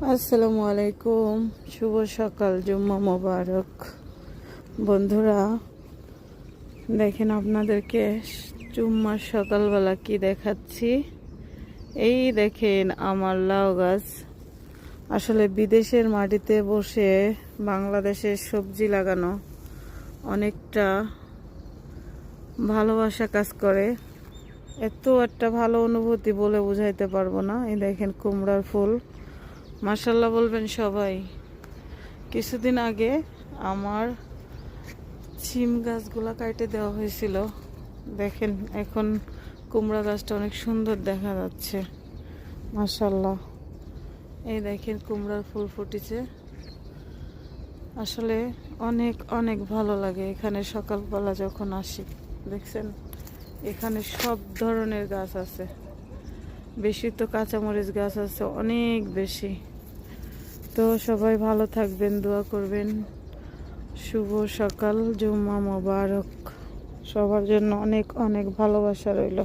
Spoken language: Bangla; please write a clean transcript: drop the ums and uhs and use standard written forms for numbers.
আসসালামু আলাইকুম, শুভ সকাল, জুম্মা মোবারক। বন্ধুরা, দেখেন আপনাদেরকে জুম্মার সকালবেলা কি দেখাচ্ছি। এই দেখেন আমার লাউ গাছ। আসলে বিদেশের মাটিতে বসে বাংলাদেশের সবজি লাগানো অনেকটা ভালোবাসা কাজ করে। এত একটা ভালো অনুভূতি বলে বুঝাইতে পারবো না। এই দেখেন কুমড়ার ফুল, মাশাল্লাহ বলবেন সবাই। কিছুদিন আগে আমার সিম গাছগুলা কাটে দেওয়া হয়েছিল। দেখেন এখন কুমড়া গাছটা অনেক সুন্দর দেখা যাচ্ছে, মাশাল্লাহ। এই দেখেন কুমড়ার ফুল ফুটেছে। আসলে অনেক অনেক ভালো লাগে এখানে সকালবেলা যখন আসি। দেখছেন এখানে সব ধরনের গাছ আছে, বেশি তো কাঁচামরিচ গাছ আছে অনেক বেশি। তো সবাই ভালো থাকবেন, দোয়া করবেন। শুভ সকাল, জুম্মা মোবারক। সবার জন্য অনেক অনেক ভালোবাসা রইল।